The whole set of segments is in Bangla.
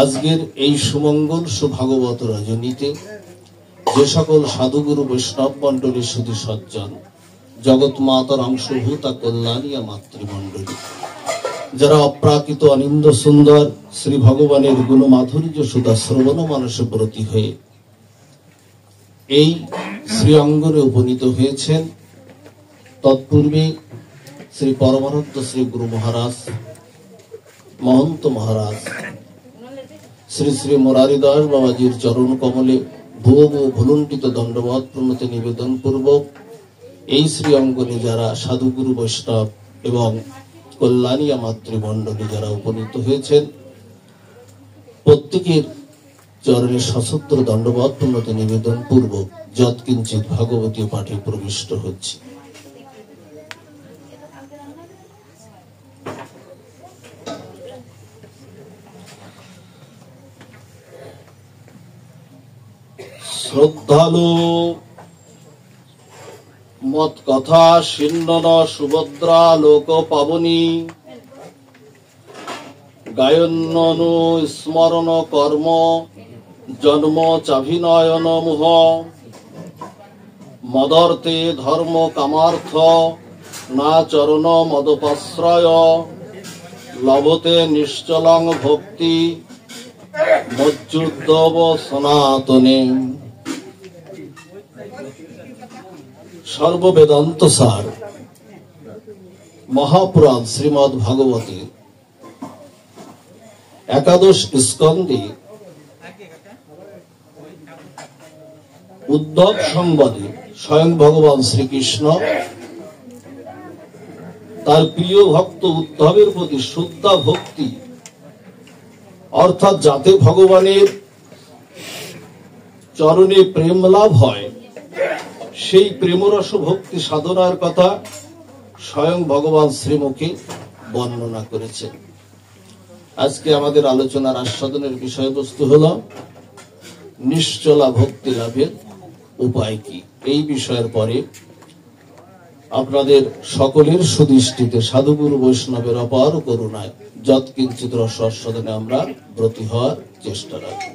আজকের এই সুমঙ্গল সুভাগবত রজনীতে যে সকল সাধুগুরু বৈষ্ণব মন্ডলী সুধী সজ্জন, জগৎ মাতার অংশভূতা কল্যাণীয়া মাতৃমণ্ডলী, যারা অপ্রাকৃত অনিন্দ সুন্দর শ্রী ভগবানের গুণমাধুর্য সুধা শ্রবণ মানসে ব্রতী হয়ে এই শ্রী অঙ্গনে উপনীত হয়েছেন, তৎপূর্বে শ্রী পরমানন্দ শ্রী গুরু মহারাজ, মহন্ত মহারাজ শ্রী শ্রী মুরারি দাস বাবাজির চরণ কমলে ভুয়ো ভুলুণ্ঠিত দণ্ডবত প্রণতি নিবেদন পূর্বক এই শ্রী অঙ্গনে যারা সাধুগুরু বৈষ্ণব এবং কল্যাণীয়া মাতৃমণ্ডলী যারা উপনীত হয়েছেন, প্রত্যেকের চরণে সশস্ত্র দণ্ডবত প্রণতি নিবেদন পূর্বক যৎকিঞ্চিৎ ভাগবতী পাঠে প্রবিষ্ট হচ্ছে। শ্রদ্ধালু মত কথা সিন্নন সুভদ্রা লোক পাবনী, গায়ন্ননু স্মরণ কর্ম জন্ম চাভিনয়ন মুহ, মদর্তে ধর্ম কামার্থ না চরণ মদপাশ্রয়, লভতে নিশ্চলং ভক্তি মজ্জুদ্দব সনাতনে। সর্ববেদান্ত সার মহাপুরাণ শ্রীমদ্ ভাগবতী একাদশ স্কন্ধে উদ্ধব সংবাদে স্বয়ং ভগবান শ্রীকৃষ্ণ তার প্রিয় ভক্ত উদ্ধবের প্রতি শুদ্ধা ভক্তি, অর্থাৎ যাতে ভগবানের চরণে প্রেম লাভ হয়, সেই প্রেমরস ভক্তি সাধনার কথা স্বয়ং ভগবান শ্রীমুখে বর্ণনা করেছেন। আজকে আমাদের আলোচনার আস্বাদনের বিষয়বস্তু হল নিশ্চলা ভক্তি লাভের উপায় কি। এই বিষয়ের পরে আপনাদের সকলের সুদৃষ্টিতে সাধুগুরু বৈষ্ণবের অপার করুণায় যৎকিঞ্চিৎ রস আস্বাদনে আমরা ব্রতী হওয়ার চেষ্টা রাখি।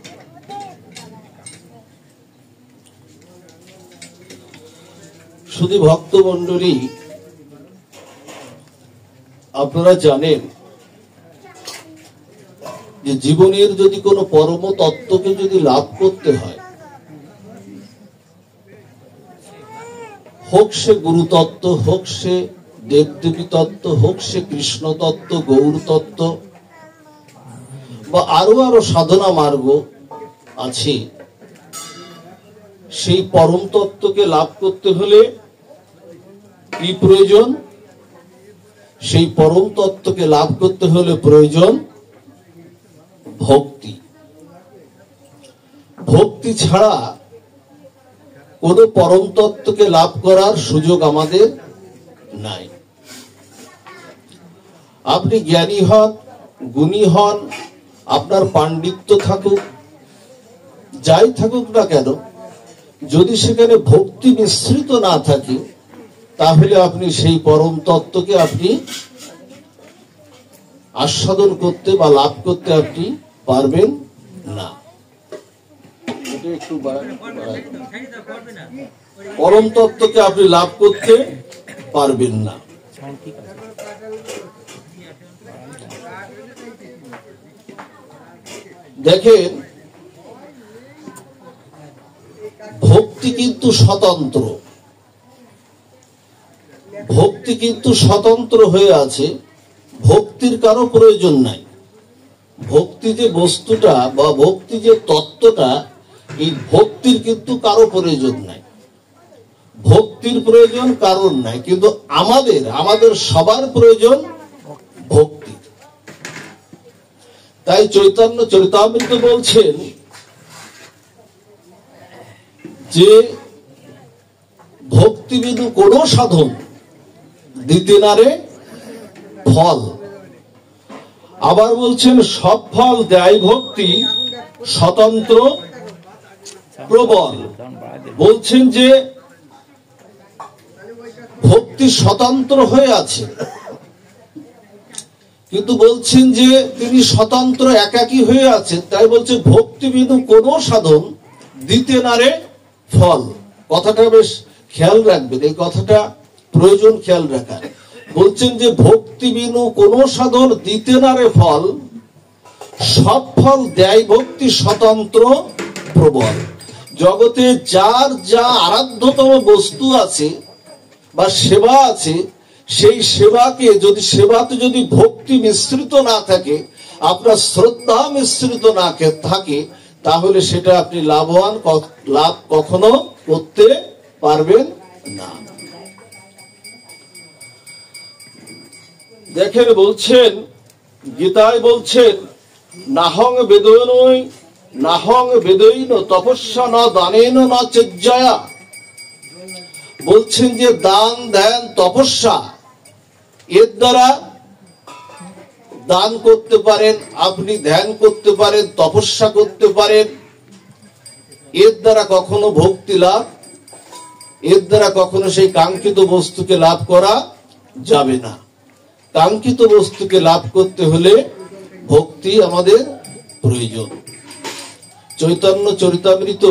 শুধু ভক্তমণ্ডলী, আপনারা জানেন যে জীবনের যদি কোনো পরম তত্ত্বকে যদি লাভ করতে হয়, হোক সে গুরু তত্ত্ব, হোক সে দেবদেবী তত্ত্ব, হোক সে কৃষ্ণ তত্ত্ব, গৌর তত্ত্ব বা আরো সাধনা মার্গ আছে, সেই পরম তত্ত্বকে লাভ করতে হলে কি প্রয়োজন? সেই পরম তত্ত্বকে লাভ করতে হলে প্রয়োজন ভক্তি। ভক্তি ছাড়া কোন পরম তত্ত্বকে লাভ করার সুযোগ আমাদের নাই। আপনি জ্ঞানী হন, গুণী হন, আপনার পাণ্ডিত্য থাকুক, যাই থাকুক না কেন, যদি সেখানে ভক্তি মিশ্রিত না থাকে, তাহলে আপনি সেই পরম তত্ত্বকে আপনি আস্বাদন করতে বা লাভ করতে আপনি পারবেন না। পরম তত্ত্বকে আপনি লাভ করতে পারবেন না। দেখেন, ভক্তি কিন্তু স্বতন্ত্র, ভক্তি কিন্তু স্বতন্ত্র হয়ে আছে, ভক্তির কারো প্রয়োজন নাই। ভক্তি যে বস্তুটা বা ভক্তি যে তত্ত্বটা, এই ভক্তির কিন্তু কারো প্রয়োজন নাই, ভক্তির প্রয়োজন কারণ নাই, কিন্তু আমাদের সবার প্রয়োজন ভক্তি। তাই চৈতন্য চরিতামৃত বলছেন যে ভক্তি বিনু কোন সাধন দিতে না রে ফল। আবার বলছেন সব ফল দেয় ভক্তি স্বতন্ত্র প্রবল। বলছেন যে ভক্তি স্বতন্ত্র হয়ে আছে, কিন্তু বলছেন যে তিনি স্বতন্ত্র একাকী হয়ে আছেন, তাই বলছে ভক্তি বিনু কোনো সাধন দিতে নারে ফল। কথাটা বেশ খেয়াল রাখবেন, এই কথাটা প্রয়োজন খেয়াল রাখার। বলছেন যে ভক্তি বিনু কোনো সাধন দিতে নারে ফল, সব ফল দেয় ভক্তি স্বতন্ত্র প্রবল। জগতে যার যা আরাধ্যতম বস্তু আছে বা সেবা আছে, সেই সেবাকে যদি সেবাতে যদি ভক্তি মিশ্রিত না থাকে, আপনার শ্রদ্ধা মিশ্রিত না থাকে, তাহলে সেটা আপনি লাভ কখনো করতে পারবেন না। দেখেন বলছেন, গীতায় বলছেন নাহং বেদৈন তপস্যা না দানেন না চেজ্জয়া। বলছেন যে দান ধ্যান তপস্যা এর দ্বারা দান করতে পারেন, আপনি ধ্যান করতে পারেন, তপস্যা করতে পারেন, এর দ্বারা কখনো ভক্তি লাভ, এর দ্বারা কখনো সেই কাঙ্ক্ষিত বস্তুকে লাভ করা যাবে না। কাঙ্ক্ষিত বস্তুকে লাভ করতে হলে ভক্তি আমাদের প্রয়োজন। চৈতন্য চরিতামৃত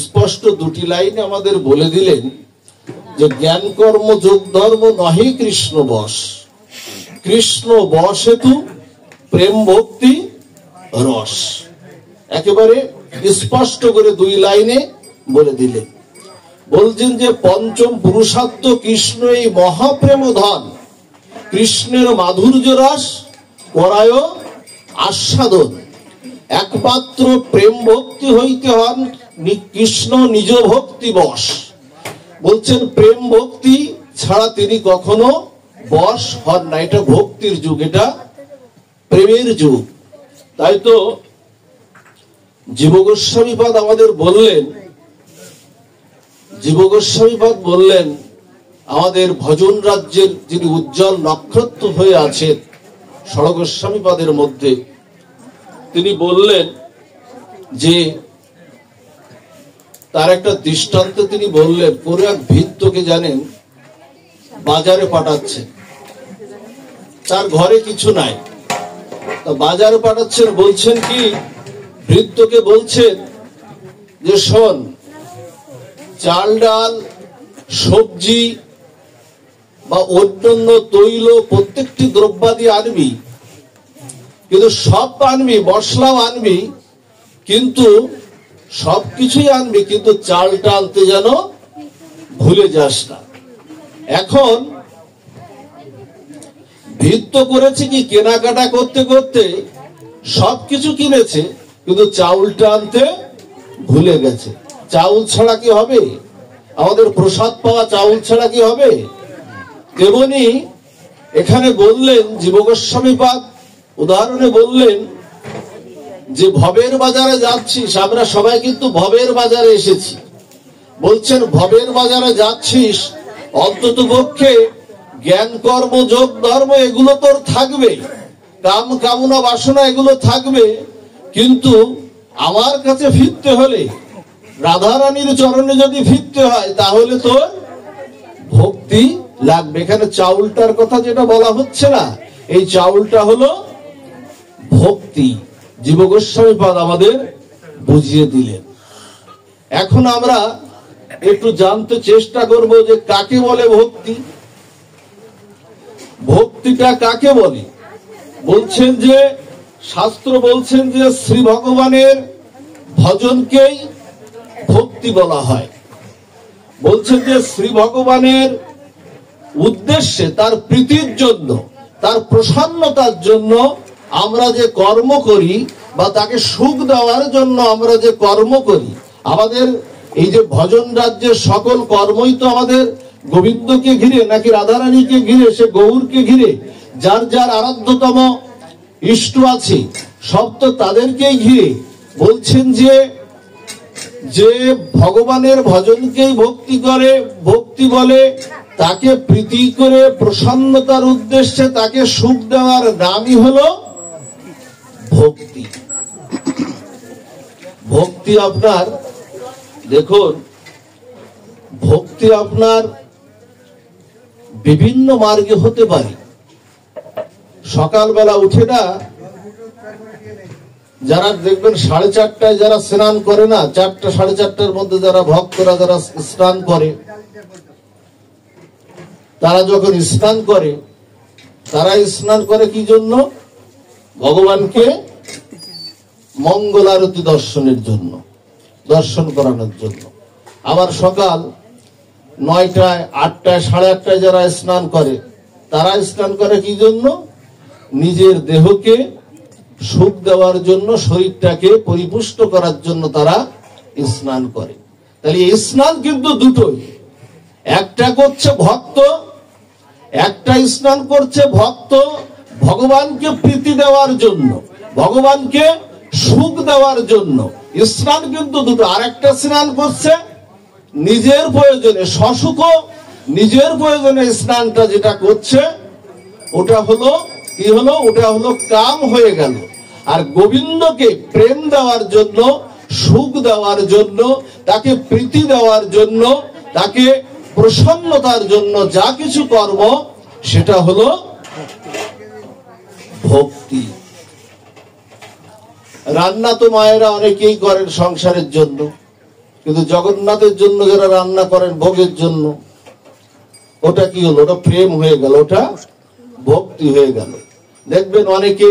স্পষ্ট দুটি লাইনে আমাদের বলে দিলেন যে জ্ঞান কর্ম যোগ ধর্ম নহি কৃষ্ণ বশ, কৃষ্ণ বশ হেতু প্রেম ভক্তি রস। একেবারে স্পষ্ট করে দুই লাইনে বলে দিলেন। বলছেন যে পঞ্চম পুরুষার্থ কৃষ্ণ এই মহাপ্রেম ধন, কৃষ্ণের মাধুর্য রস করায় আস্বাদন, একমাত্র প্রেম ভক্তি হইতে হন কৃষ্ণ নিজ ভক্তি বশ। বলছেন প্রেম ভক্তি ছাড়া তিনি কখনো বশ হন না। এটা ভক্তির যুগ, এটা প্রেমের যুগ। তাই তো জীবগোস্বামীপাদ আমাদের বললেন, জীবগোস্বামীপাদ বললেন আমাদের ভজন রাজ্যের যিনি উজ্জ্বল নক্ষত্র হয়ে আছেন ষড়গোস্বামীপাদের মধ্যে, তিনি বললেন যে তার একটা দৃষ্টান্ত তিনি বললেন, কোন এক ভৃত্যকে জানেন বাজারে পাঠাচ্ছেন, তার ঘরে কিছু নাই, তা বাজারে পাঠাচ্ছেন। বলছেন কি, ভৃত্যকে বলছেন যে শোন, চাল ডাল সবজি বা অন্যান্য তৈল প্রত্যেকটি দ্রব্যাদি আনবি, কিন্তু সব আনবি, মশলাও আনবি, কিন্তু সবকিছুই আনবি, কিন্তু চালটা আনতে যেন ভুলে যাস না। এখন ভৃত্য করেছে কি, কেনাকাটা করতে করতে সবকিছু কিনেছে, কিন্তু চাউলটা আনতে ভুলে গেছে। চাউল ছাড়া কি হবে? আমাদের প্রসাদ পাওয়া চাউল ছাড়া কি হবে? তেমনি এখানে বললেন জীবগোস্বামীপাদ উদাহরণে বললেন যে ভবের বাজারে যাচ্ছিস, আমরা সবাই কিন্তু ভবের বাজারে এসেছি। বলছেন ভবের বাজারে যাচ্ছিস, অন্তত পক্ষে জ্ঞান কর্ম যোগ ধর্ম এগুলো তোর থাকবে, কাম কামনা বাসনা এগুলো থাকবে, কিন্তু আমার কাছে ফিরতে হলে, রাধারানীর চরণে যদি ফিরতে হয়, তাহলে তোর ভক্তি লাগবে। এখানে চাউলটার কথা যেটা বলা হচ্ছে না, এই চাউলটা হলো ভক্তি। জীবগোস্বামীপাদ আমাদের বুঝিয়ে দিলেন। এখন আমরা একটু জানতে চেষ্টা করব যে কাকে বলে ভক্তি, ভক্তিটা কাকে বলে। বলছেন যে শাস্ত্র বলছেন যে শ্রী ভগবানের ভজনকেই ভক্তি বলা হয়। বলছেন যে শ্রী ভগবানের উদ্দেশ্যে, তার প্রীতির জন্য, তার প্রসন্নতার জন্য আমরা যে কর্ম করি, বা তাকে সুখ দেওয়ার জন্য আমরা যে কর্ম করি, আমাদের এই যে ভজন রাজ্যের সকল কর্মই তো আমাদের গোবিন্দকে ঘিরে, নাকি রাধারানীকে ঘিরে, সে গৌরকে ঘিরে, যার যার আরাধ্যতম ইষ্ট আছে সব তো তাদেরকেই ঘিরে। বলছেন যে যে ভগবানের ভজনকেই ভক্তি করে, ভক্তি বলে, তাকে প্রীতি করে প্রসন্নতার উদ্দেশ্যে তাকে সুখ দেওয়ার নামই হলো ভক্তি। ভক্তি আপনার দেখুন, ভক্তি আপনার বিভিন্ন মার্গে হতে পারে। সকালবেলা উঠে না, যারা দেখবেন 4:30টায় যারা স্নান করে না, 4টা 4:30টার মধ্যে যারা ভক্তরা যারা স্নান করে, তারা যখন স্নান করে, তারা স্নান করে কি জন্য? ভগবানকে মঙ্গল আরতি দর্শনের জন্য, দর্শন করানোর জন্য। আবার সকাল 9টায় 8টায় 8:30টায় যারা স্নান করে, তারা স্নান করে কি জন্য? নিজের দেহকে সুখ দেওয়ার জন্য, শরীরটাকে পরিপুষ্ট করার জন্য তারা স্নান করে। তাহলে এই স্নান কিন্তু দুটোই, একটা করছে ভক্ত, একটা স্নান করছে ভক্ত ভগবানকে প্রীতি দেওয়ার জন্য, ভগবানকে সুখ দেওয়ার জন্য। স্নান কিন্তু দুটো। আর একটা স্নান করছে নিজের প্রয়োজনে, সসুখ নিজের প্রয়োজনে স্নানটা যেটা করছে, ওটা হলো কি হলো? ওটা হলো কাম হয়ে গেল। আর গোবিন্দকে প্রেম দেওয়ার জন্য, সুখ দেওয়ার জন্য, তাকে প্রীতি দেওয়ার জন্য, তাকে প্রসন্নতার জন্য যা কিছু কর্ম, সেটা হলো ভক্তি। রান্না তো মায়েরা অনেকেই করেন সংসারের জন্য, কিন্তু জগন্নাথের জন্য যারা রান্না করেন ভোগের জন্য, ওটা কি হলো? ওটা প্রেম হয়ে গেল, ওটা ভক্তি হয়ে গেল। দেখবেন অনেকে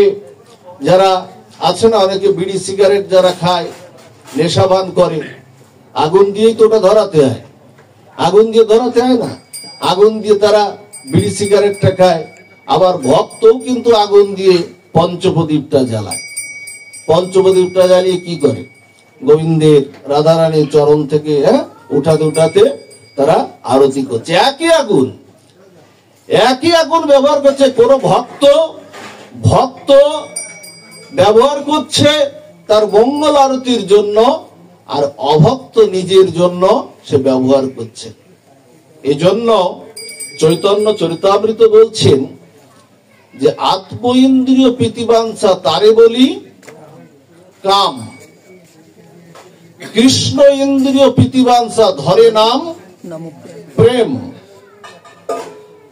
যারা আছে না, অনেকে বিড়ি সিগারেট যারা খায়, নেশাবান করে, আগুন দিয়েই তো ওটা ধরাতে হয়। আগুন দিয়ে ধরাতে হয় না, আগুন দিয়ে তারা বিড়ি সিগারেটটা খায়। আবার ভক্তও কিন্তু আগুন দিয়ে পঞ্চপ্রদীপটা জ্বালায়। পঞ্চপ্রদীপটা জ্বালিয়ে কি করে? গোবিন্দের, রাধারানীর চরণ থেকে উঠাতে উঠাতে তারা আরতি করছে। একই আগুন, একই আগুন ব্যবহার করছে। কোন ভক্ত ব্যবহার করছে তার মঙ্গল আরতির জন্য, আর অভক্ত নিজের জন্য সে ব্যবহার করছে। এজন্য চৈতন্য চরিতামৃত বলছেন যে আত্ম ইন্দ্রিয় প্রীতিবাঞ্ছা তারে বলি কাম, কৃষ্ণ ইন্দ্রিয় প্রীতিবাঞ্ছা ধরে নাম প্রেম।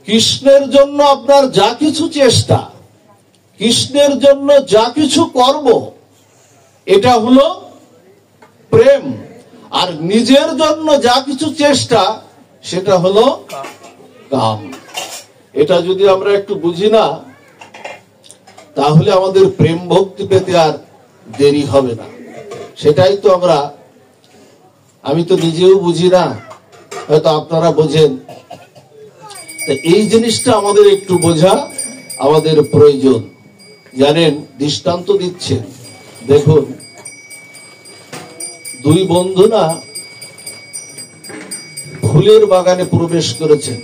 কৃষ্ণের জন্য আপনার যা কিছু চেষ্টা, কৃষ্ণের জন্য যা কিছু কর্ম, এটা হলো প্রেম। আর নিজের জন্য যা কিছু চেষ্টা, সেটা হলো কাম। এটা যদি আমরা একটু বুঝি না, তাহলে আমাদের প্রেম ভক্তি পেতে আর দেরি হবে না। সেটাই তো আমি তো নিজেও বুঝি না, হয়তো আপনারা বোঝেন। এই জিনিসটা আমাদের একটু বোঝা আমাদের প্রয়োজন। জানেন, দৃষ্টান্ত দিচ্ছেন, দেখুন, দুই বন্ধু না ফুলের বাগানে প্রবেশ করেছেন।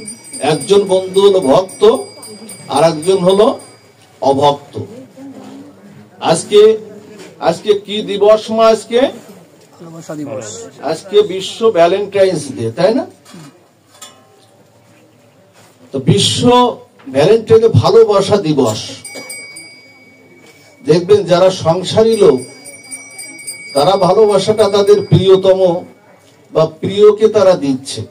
একজন বন্ধু হলো ভক্ত, আর একজন হলো অভক্ত। আজকে কি দিবস? আজকে বিশ্ব ভ্যালেন্টাইন্স ডে, তাই না? তো বিশ্ব ভ্যালেন্টাইন ভালোবাসা দিবস। দেখবেন যারা সংসারী লোক, তারা ভালোবাসাটা তাদের প্রিয়তম বা প্রিয়কে তারা দিচ্ছে।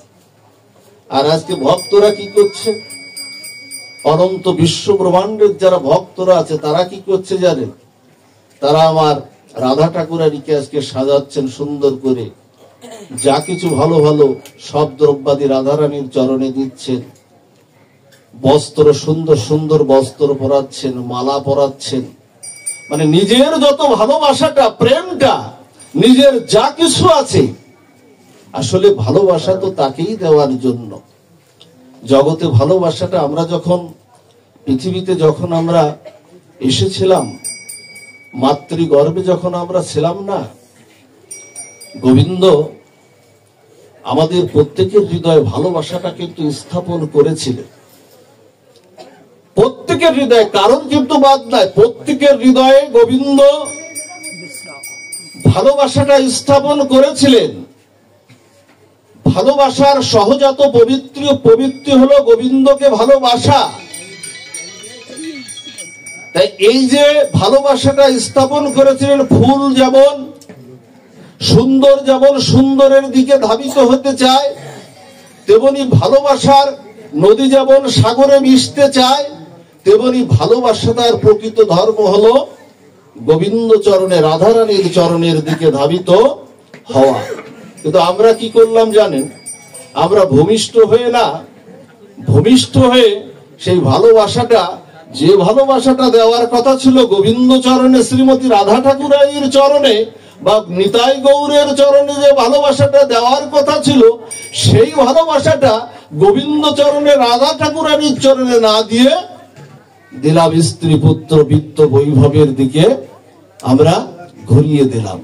আর আজকে ভক্তরা কি করছে? অনন্ত বিশ্ব ব্রহ্মাণ্ডের যারা ভক্তরা আছে, তারা কি করছে জানেন? তারা আমার রাধা ঠাকুরানীকে আজকে সাজাচ্ছেন সুন্দর করে, যা কিছু ভালো ভালো সব দ্রব্যাদি রাধারানীর চরণে দিচ্ছেন, বস্ত্র, সুন্দর সুন্দর বস্ত্র পরাচ্ছেন, মালা পরাচ্ছেন। মানে নিজের যত ভালোবাসাটা, প্রেমটা, নিজের যা কিছু আছে, আসলে ভালোবাসা তো তাকেই দেওয়ার জন্য। জগতে ভালোবাসাটা আমরা যখন পৃথিবীতে যখন আমরা এসেছিলাম, মাতৃগর্ভে যখন আমরা ছিলাম না, গোবিন্দ আমাদের প্রত্যেকের হৃদয়ে ভালোবাসাটা কিন্তু স্থাপন করেছিলেন। প্রত্যেকের হৃদয়ে, কারণ কিন্তু বাদ নাই, প্রত্যেকের হৃদয়ে গোবিন্দ ভালোবাসাটা স্থাপন করেছিলেন। ভালোবাসার সহজাত পবিত্র হলো গোবিন্দকে ভালোবাসা। তাই এই যে ভালোবাসাটা স্থাপন করেছিলেন, ফুল যেমন সুন্দরের দিকে ধাবিত হতে চায়, তেমনি ভালোবাসার নদী যেমন সাগরে মিশতে চায়, তেমনি ভালোবাসাটার প্রকৃত ধর্ম হলো গোবিন্দ চরণে, রাধারানীর চরণের দিকে ধাবিত হওয়া। কিন্তু আমরা কি করলাম জানেন? আমরা ভূমিষ্ঠ হয়ে সেই ভালোবাসাটা, যে ভালোবাসাটা দেওয়ার কথা ছিল গোবিন্দ চরণে, শ্রীমতী রাধা ঠাকুরানীর চরণে বা নিতাই গৌরের চরণে যে ভালোবাসাটা দেওয়ার কথা ছিল, সেই ভালোবাসাটা গোবিন্দ চরণে, রাধা ঠাকুরানীর চরণে না দিয়ে দিলাম স্ত্রী পুত্র বিত্ত বৈভবের দিকে আমরা ঘুরিয়ে দিলাম।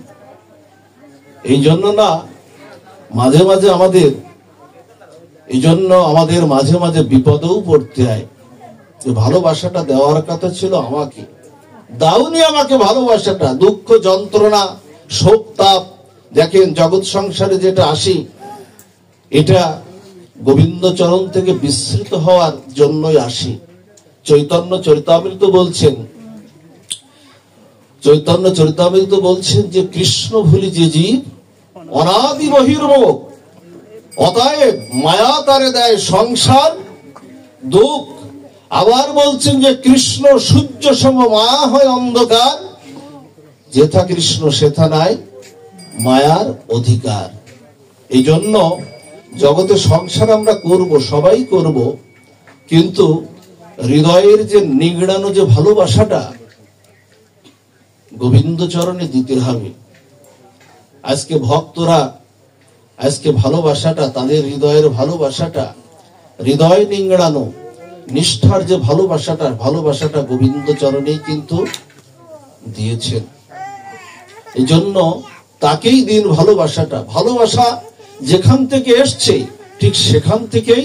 এই জন্য না মাঝে মাঝে আমাদের মাঝে মাঝে বিপদেও পড়তে হয়। যে ভালোবাসাটা দেওয়ার কথা ছিল আমাকে, দাওনি আমাকে ভালোবাসাটা। দুঃখ, যন্ত্রণা, শোক, তাপ, দেখেন জগৎ সংসারে যেটা আসি, এটা গোবিন্দ চরণ থেকে বিস্মৃত হওয়ার জন্যই আসি। চৈতন্য চরিতামৃত বলছেন যে কৃষ্ণ ভুলি যে জীব অনাদি বহির্মুখ, অতএব মায়া তারে দেয় সংসার দুঃখ। আবার বলছেন যে কৃষ্ণ সূর্য সম মায়া হয় অন্ধকার, যেথা কৃষ্ণ সেথা নাই মায়ার অধিকার। এই জন্য জগতে সংসার আমরা করব, সবাই করব, কিন্তু হৃদয়ের যে নিগড়ানো যে ভালোবাসাটা গোবিন্দ চরণে দিতে হবে। আজকে ভক্তরা ভালোবাসাটা, তাদের হৃদয়ের ভালোবাসাটা, হৃদয় নিংড়ানো নিষ্ঠার যে ভালোবাসাটা গোবিন্দ চরণেই কিন্তু দিয়েছেন। এই জন্য তাকেই দিন ভালোবাসাটা। ভালোবাসা যেখান থেকে এসছে ঠিক সেখান থেকেই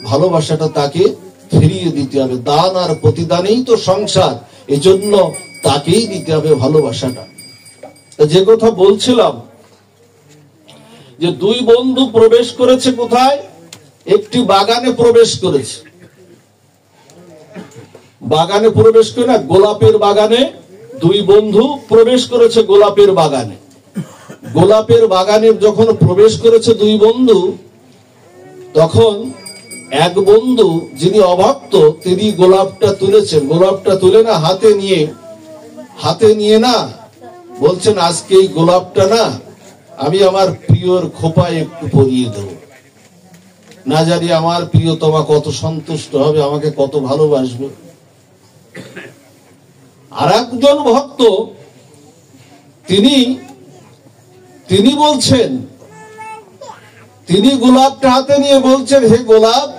ভালোবাসাটা তাকে ফিরিয়ে দিতে হবে। দান আর প্রতিদানেই তো সংসার, এই জন্য তাকেই দিতে হবে ভালোবাসাটা। যে কথা বলছিলাম, যে দুই বন্ধু প্রবেশ করেছে কোথায়? একটি বাগানে প্রবেশ করেছে। বাগানে প্রবেশ করে না, গোলাপের বাগানে দুই বন্ধু প্রবেশ করেছে। গোলাপের বাগানে যখন প্রবেশ করেছে দুই বন্ধু, তখন এক বন্ধু যিনি অভক্ত, তিনি গোলাপটা তুলেছেন। গোলাপটা তুলে না হাতে নিয়ে না বলছেন, আজকে এই গোলাপটা না আমি আমার প্রিয়র খোপায় একটু পরিয়ে দেব, না জানি আমার প্রিয়তমা কত সন্তুষ্ট হবে, আমাকে কত ভালোবাসবে। আর একজন ভক্ত তিনি বলছেন, তিনি গোলাপটা হাতে নিয়ে বলছেন, হে গোলাপ,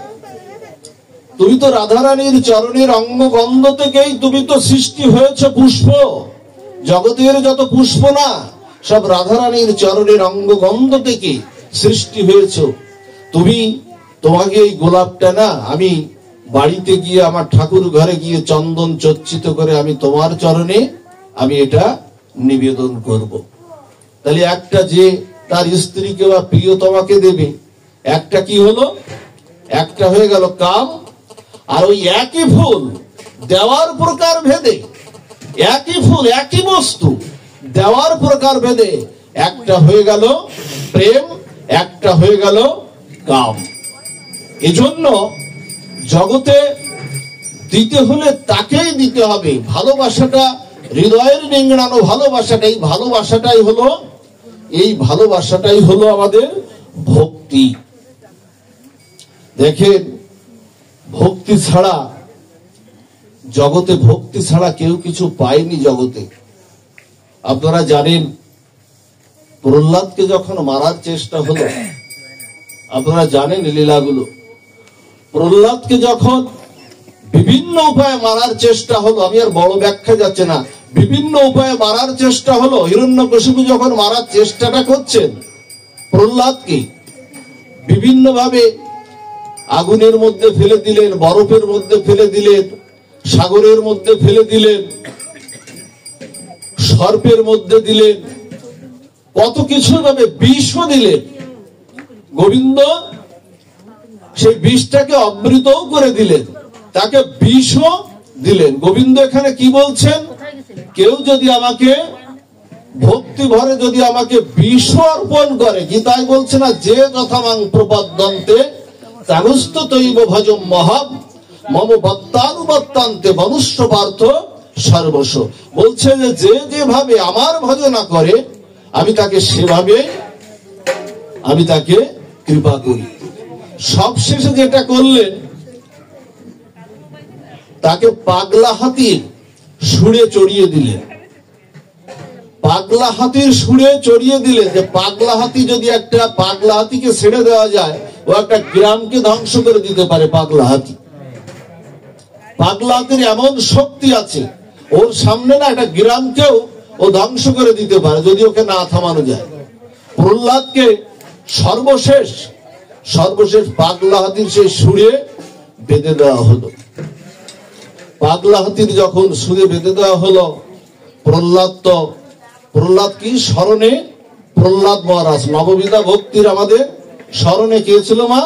তুমি তো রাধারানীর চরণের অঙ্গগন্ধ থেকেই তুমি তো সৃষ্টি হয়েছে পুষ্প। জগতের যত পুষ্প না সব রাধারানীর চরণের অঙ্গগন্ধ থেকে সৃষ্টি হয়েছে। তোমাকে এই গোলাপটা না আমি বাড়িতে গিয়ে, আমার ঠাকুর ঘরে গিয়ে চন্দন চর্চিত করে আমি তোমার চরণে আমি এটা নিবেদন করব। তাহলে একটা যে তার স্ত্রীকে বা প্রিয়তমাকে দেবে, একটা কি হলো? একটা হয়ে গেল কাম। আর ওই একই ফুল দেওয়ার প্রকার ভেদে, একই ফুল একই বস্তু দেওয়ার প্রকার ভেদে একটা হয়ে গেল প্রেম, একটা হয়ে গেল কাম। এজন্য জগতে দিতে হলে তাকেই দিতে হবে। ভালোবাসাটা, হৃদয়ের নিংড়ানো ভালোবাসাটা, এই ভালোবাসাটাই হলো আমাদের ভক্তি। দেখেন, ভক্তি ছাড়া জগতে, ভক্তি ছাড়া কেউ কিছু পায়নি জগতে। আপনারা জানেন, প্রহ্লাদকে যখন মারার চেষ্টা হলো, আপনারা জানেন লীলাগুলো। প্রহ্লাদকে যখন বিভিন্ন উপায়ে মারার চেষ্টা হলো, আমি আর বড় ব্যাখ্যা যাচ্ছে না, বিভিন্ন উপায়ে মারার চেষ্টা হলো। হিরণ্যকশিপু যখন মারার চেষ্টাটা করছেন প্রহ্লাদকে, বিভিন্ন ভাবে আগুনের মধ্যে ফেলে দিলেন, বরফের মধ্যে ফেলে দিলেন, সাগরের মধ্যে ফেলে দিলেন, সর্পের মধ্যে দিলেন, কত কিছু ভাবে বিষও দিলেন। গোবিন্দ সেই বিষটাকে অমৃতও করে দিলেন, তাকে বিষও দিলেন। গোবিন্দ এখানে কি বলছেন? কেউ যদি আমাকে ভক্তি ভরে যদি আমাকে বিষ অর্পণ করে, গীতায় বলছে না, যে যথামাং প্রপদ্যন্তে তাগুস্ত তৈব ভজম মহাব মম বত্তানুবত্তান্তে মনুষ্য পার্থ সর্বস্ব। বলছে যে যেভাবে আমার ভজনা করে আমি তাকে সেভাবে আমি তাকে কৃপা করি। সবশেষে যেটা করলেন, তাকে পাগলা হাতির সুরে চড়িয়ে দিলেন। পাগলা হাতির সুরে চড়িয়ে দিলেন যে পাগলা হাতি যদি একটা পাগলা হাতিকে ছেড়ে দেওয়া যায়, ও একটা গ্রামকে ধ্বংস করে দিতে পারে। পাগলা হাতি, পাগলা হাতির এমন শক্তি আছে, ওর সামনে না একটা গ্রামকেও ও ধ্বংস করে দিতে পারে যদি ওকে না থামানো যায়। প্রহ্লাদকে সর্বশেষ পাগলা হাতির সেই সুরে বেঁধে দেওয়া হলো। পাগলা হাতির যখন সুরে বেঁধে দেওয়া হলো, প্রহ্লাদ কি স্মরণে? প্রহ্লাদ মহারাজ। নববিধা ভক্তির আমাদের স্মরণে কে ছিল মা?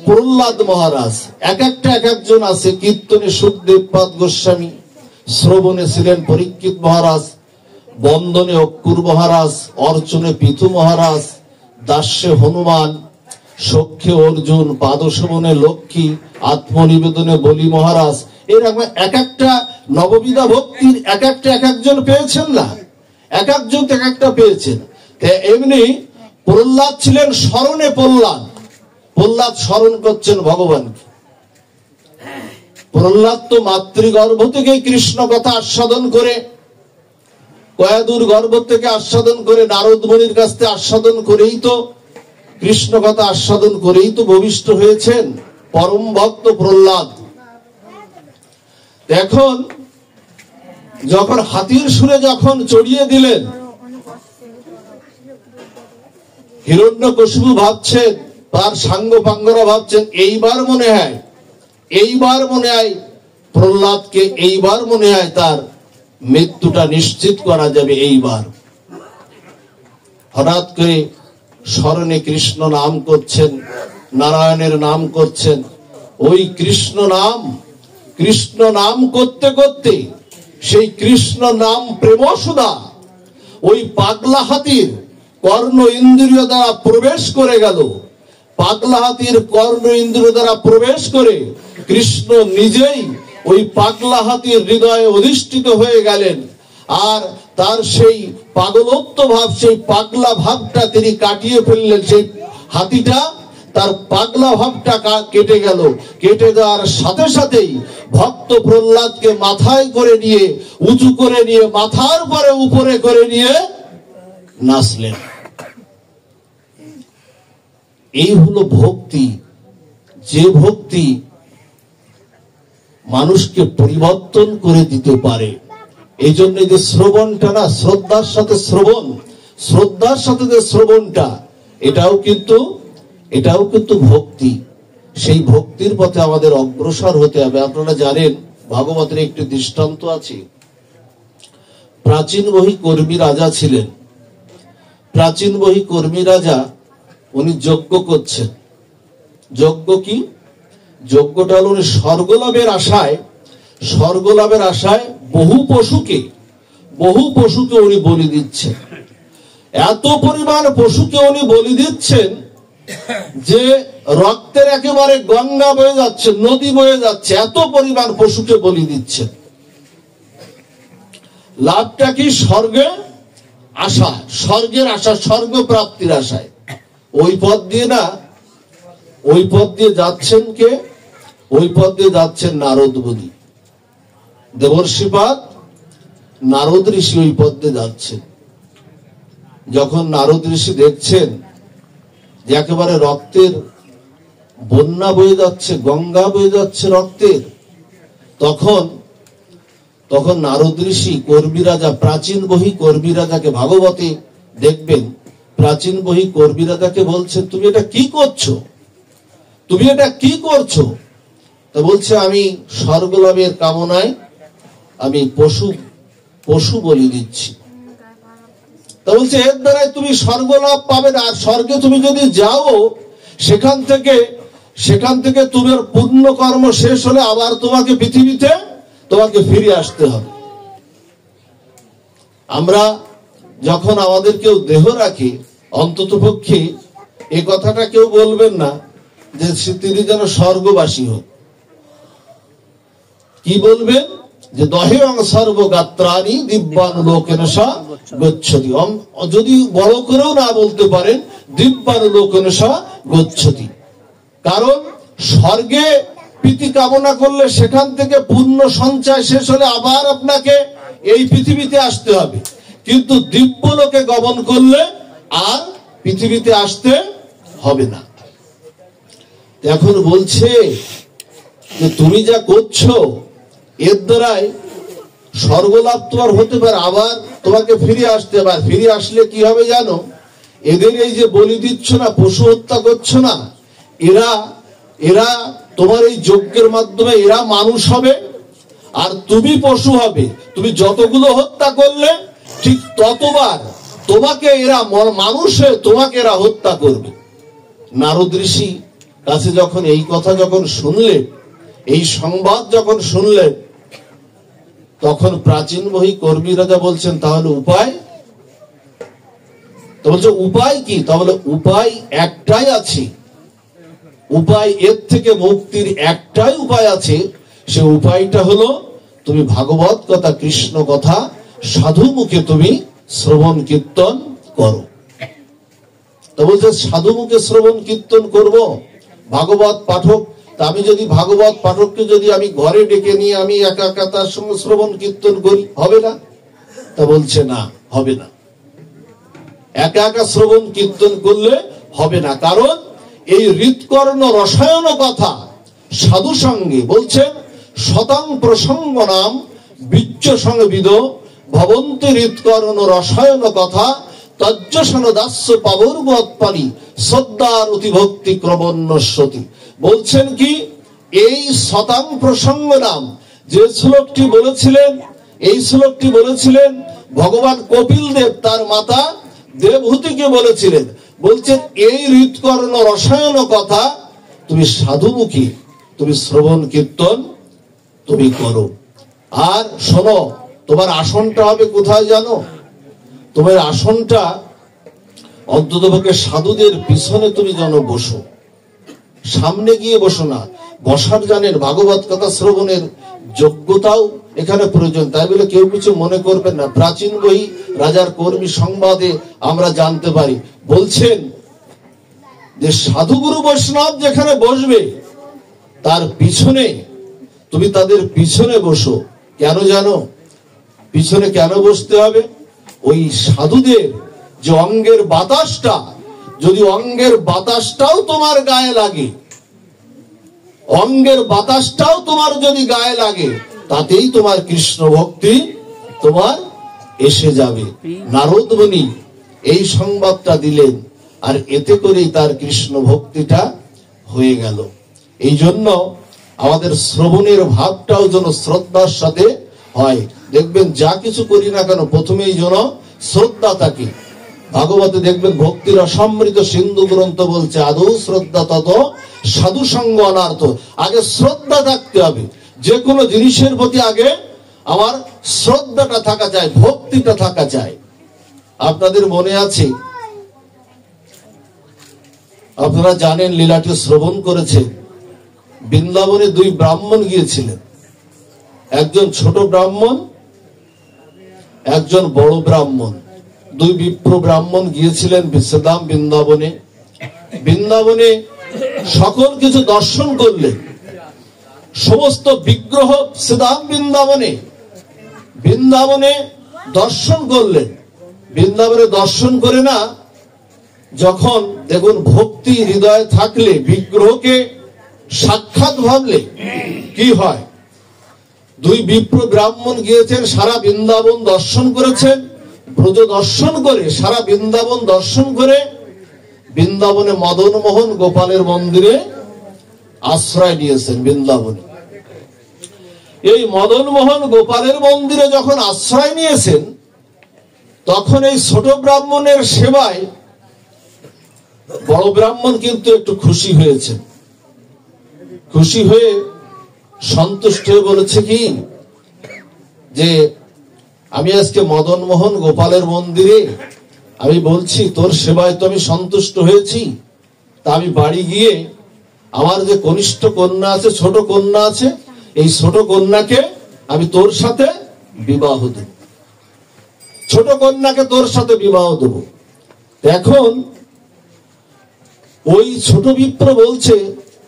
প্রহ্লাদ মহারাজ। এক একজন আছে। কীর্তনে সুখদেব পাদ গোস্বামী, শ্রবণে ছিলেন পরীক্ষিত মহারাজ, বন্দনে অক্কুর মহারাজ, অর্চনে পিথু মহারাজ, দাস্যে হনুমান, সখ্যে অর্জুন, পাদশোভনে লক্ষ্মী, আত্মনিবেদনে বলি মহারাজ। এরকম এক একটা নববিধা ভক্তির এক একজন পেয়েছেন না, এক একজন এক একটা পেয়েছেন। এমনি প্রহ্লাদ ছিলেন স্মরণে। প্রহ্লাদ স্মরণ করছেন ভগবানকে। প্রহ্লাদ তো মাতৃগর্ভ থেকে কৃষ্ণ কথা আস্বাদন করে, কয়াদুর গর্ভ থেকে আস্বাদন করে, নারদ মুনির কাছ থেকে আস্বাদন করেই তো, কৃষ্ণ কথা আস্বাদন করেই তো ভূমিষ্ঠ হয়েছেন পরম ভক্ত প্রহ্লাদ। এখন যখন হাতির সুরে যখন চড়িয়ে দিলেন, হিরণ্যকশিপু ভাবছেন, তার সাঙ্গ পাঙ্গরা ভাবছেন এইবার মনে হয় প্রহ্লাদকে, এইবার মনে হয় তার মৃত্যুটা নিশ্চিত করা যাবে এইবার। হঠাৎ করে স্মরণে কৃষ্ণ নাম করছেন, নারায়ণের নাম করছেন। ওই কৃষ্ণ নাম করতে করতে সেই কৃষ্ণ নাম প্রেমসুধা ওই পাগলা হাতির কর্ণ ইন্দ্রিয় দ্বারা প্রবেশ করে গেল। পাগলা হাতির কর্ণ ইন্দ্রিয় দ্বারা প্রবেশ করে কৃষ্ণ নিজেই ওই পাগলা হাতির হৃদয়ে অধিষ্ঠিত হয়ে গেলেন। আর তার সেই পাগলত্ব ভাব, সেই পাগলা ভাবটা তিনি কাটিয়ে ফেললেন। সেই হাতিটা তার পাগলা ভাবটা কেটে গেল। কেটে যাওয়ার সাথে সাথেই ভক্ত প্রহ্লাদকে মাথায় করে নিয়ে, উঁচু করে নিয়ে, মাথার পরে উপরে করে নিয়ে নাচলেন। এই হলো ভক্তি, যে ভক্তি মানুষকে পরিবর্তন করে দিতে পারে। এই জন্য যে শ্রবণটা না, শ্রদ্ধার সাথে যে শ্রবণটা, এটাও কিন্তু ভক্তি। সেই ভক্তির পথে আমাদের অগ্রসর হতে হবে। আপনারা জানেন ভাগবতের একটি দৃষ্টান্ত আছে। প্রাচীন বহি কর্মী রাজা ছিলেন। প্রাচীন বহি কর্মী রাজা, উনি যজ্ঞ করছেন। যজ্ঞ কি? যজ্ঞটা হল উনি স্বর্গলাভের আশায় বহু পশুকে উনি বলি দিচ্ছেন। এত পরিমাণ পশুকে উনি বলি দিচ্ছেন যে রক্তের একেবারে গঙ্গা বয়ে যাচ্ছে, নদী বয়ে যাচ্ছে। এত পরিমাণ পশুকে বলি দিচ্ছেন। লাভটা কি? স্বর্গের আশা, স্বর্গ প্রাপ্তির আশায়। ওই পথ দিয়ে যাচ্ছেন কে? ওই পথ দিয়ে যাচ্ছেন নারদ মুনি, দেবর্ষিপাদ নারদ ঋষি ওই পথ দিয়ে যাচ্ছেন। যখন নারদ ঋষি দেখছেন যে একেবারে রক্তের বন্যা বয়ে যাচ্ছে, গঙ্গা বয়ে যাচ্ছে রক্তের, তখন নারদ ঋষি কর্মী রাজা, প্রাচীন বহি কর্মী রাজাকে, ভাগবতে দেখবেন প্রাচীন বহি কর্মী রাজাকে বলছেন, তুমি এটা কি করছো? তা বলছে, আমি স্বর্গলাভের কামনায় আমি পশু বলি দিচ্ছি। তা বলছে, এর দ্বারাই তুমি স্বর্গলাভ পাবে না। আর স্বর্গে তুমি যদি যাও, সেখান থেকে তোমার পূর্ণ কর্ম শেষ হলে আবার তোমাকে পৃথিবীতে ফিরে আসতে হবে। আমরা যখন আমাদের কেউ দেহ রাখি, অন্তত পক্ষে এ কথাটা কেউ বলবেন না যে তিনি যেন স্বর্গবাসী হোক। কি বলবেন? যে দহে সর্বগাত্রাণি দিব্যানুলোকেনসা গচ্ছতি। যদি বড় করেও না বলতে পারেন দিব্যানুলোকেনসা গচ্ছতি, কারণ স্বর্গে প্রীতি কামনা করলে সেখান থেকে পুণ্য সঞ্চয় শেষ হলে আবার আপনাকে এই পৃথিবীতে আসতে হবে, কিন্তু দিব্যলোকে গমন করলে আর পৃথিবীতে আসতে হবে না। এখন বলছে যে তুমি যা করছো এর দ্বারাই স্বর্গলাভ তোমার হতে পারে, আবার তোমাকে ফিরে আসতে হবে। ফিরে আসলে কি হবে জানো? এদের এই যে বলি দিচ্ছ না, পশু হত্যা করছো না, এরা তোমার এই যজ্ঞের মাধ্যমে এরা মানুষ হবে আর তুমি পশু হবে। তুমি যতগুলো হত্যা করলে ঠিক ততবার তোমাকে এরা মানুষ হয়ে তোমাকে এরা হত্যা করবে। নারদ ঋষি কাছে যখন এই কথা যখন শুনলেন, এই সংবাদ যখন শুনলেন, তখন প্রাচীন বহি কর্মী রাজা বলছেন তাহলে উপায়? তো বলছে উপায় কি? তাহলে উপায় একটাই আছে, উপায় এর থেকে মুক্তির একটাই উপায় আছে। সে উপায়টা হলো তুমি ভাগবত কথা, কৃষ্ণ কথা সাধু মুখে তুমি শ্রবণ কীর্তন করো। তো বলছে সাধু মুখে শ্রবণ কীর্তন করব, ভাগবত পাঠক, তা আমি যদি ভাগবত পাঠককে যদি আমি ঘরে ডেকে নিয়ে আমি একা একা তার সঙ্গে শ্রবণ কীর্তন করি, হবে না? তা বলছে না, হবে না, একা একা শ্রবণ কীর্তন করলে হবে না। কারণ এই হৃৎকর্ণ রসায়ন কথা সাধু সঙ্গে বলছেন শতাং প্রসঙ্গ নাম বিচ্চ সংবিদ ভবন্তি হৃৎকর্ণ রসায়ন কথা তজ্জসন দাস্য পাবর্বৎপানি শ্রদ্ধার অতিভক্তি ক্রমণ্যস্যতি। বলছেন কি এই শতাং প্রসঙ্গ নাম যে শ্লোকটি বলেছিলেন, এই শ্লোকটি বলেছিলেন ভগবান কপিল দেব তার মাতা দেবহূতিকে বলেছিলেন। বলছেন এই হৃৎকর্ণ রসায়ন কথা তুমি সাধুমুখী তুমি শ্রবণ কীর্তন তুমি করো। আর শোনো, তোমার আসনটা হবে কোথায় জানো? তোমার আসনটা অন্ততপক্ষে সাধুদের পিছনে তুমি যেন বসো, সামনে গিয়ে বসো না। বসার জানেন ভাগবত কথা শ্রবণের যোগ্যতাও এখানে প্রয়োজন, তাই বলে কেউ কিছু মনে করবেন না। প্রাচীন বই রাজার কর্মী সংবাদে আমরা জানতে পারি, বলছেন যে সাধুগুরু বৈষ্ণব যেখানে বসবে তার পিছনে তুমি তাদের পিছনে বসো। কেন জানো পিছনে কেন বসতে হবে? ওই সাধুদের যে অঙ্গের বাতাসটা, যদি অঙ্গের বাতাসটাও তোমার গায়ে লাগে, অঙ্গের বাতাসটাও তোমার যদি গায়ে লাগে, তাতেই তোমার কৃষ্ণ ভক্তি তোমার এসে যাবে। নারদ মুনি এই সংবাদটা দিলেন, আর এতে করেই তার কৃষ্ণ ভক্তিটা হয়ে গেল। এই জন্য আমাদের শ্রবণের ভাবটাও যেন শ্রদ্ধার সাথে হয়। দেখবেন যা কিছু করি না কেন প্রথমেই যেন শ্রদ্ধা থাকে। ভাগবতে দেখবেন ভক্তির অসমৃত সিন্ধু গ্রন্থ বলছে আদৌ শ্রদ্ধা তত সাধু সঙ্গ অনার্থ। আগে শ্রদ্ধা থাকতে হবে, যে কোনো জিনিসের প্রতি আগে আমার শ্রদ্ধাটা থাকা চাই, ভক্তিটা থাকা চাই। আপনাদের মনে আছে, আপনারা জানেন লীলাটি শ্রবণ করেছে, বৃন্দাবনে দুই ব্রাহ্মণ গিয়েছিলেন, একজন ছোট ব্রাহ্মণ, একজন বড় ব্রাহ্মণ। দুই বিপ্র ব্রাহ্মণ গিয়েছিলেন বিশ্রাম বৃন্দাবনে। বৃন্দাবনে সকল কিছু দর্শন করলেন, সমস্ত বিগ্রহ শ্রীধাম বৃন্দাবনে দর্শন করলেন। বৃন্দাবনে দর্শন করে না, যখন দেখুন ভক্তি হৃদয়ে থাকলে বিগ্রহকে সাক্ষাৎ ভাবলে কি হয়। দুই বিপ্র ব্রাহ্মণ গিয়েছেন, সারা বৃন্দাবন দর্শন করেছেন, ব্রজ দর্শন করে সারা বৃন্দাবন দর্শন করে বৃন্দাবনে মদন মোহন গোপালের মন্দিরে আশ্রয় নিয়েছেন। বৃন্দাবনে এই মদন মোহন গোপালের মন্দিরে যখন আশ্রয় নিয়েছেন, তখন এই ছোট ব্রাহ্মণের সেবায় বড় ব্রাহ্মণ কিন্তু একটু খুশি হয়েছে। খুশি হয়ে সন্তুষ্ট হয়ে বলেছে কি যে আমি আজকে মদন মোহন গোপালের মন্দিরে আমি বলছি তোর সেবায় তো আমি সন্তুষ্ট হয়েছি, তা আমি বাড়ি গিয়ে আমার যে কনিষ্ঠ কন্যা আছে, ছোট কন্যা আছে, এই ছোট কন্যাকে আমি তোর সাথে বিবাহ দেব, ছোট কন্যাকে তোর সাথে বিবাহ দেব। এখন ওই ছোট বিপ্র বলছে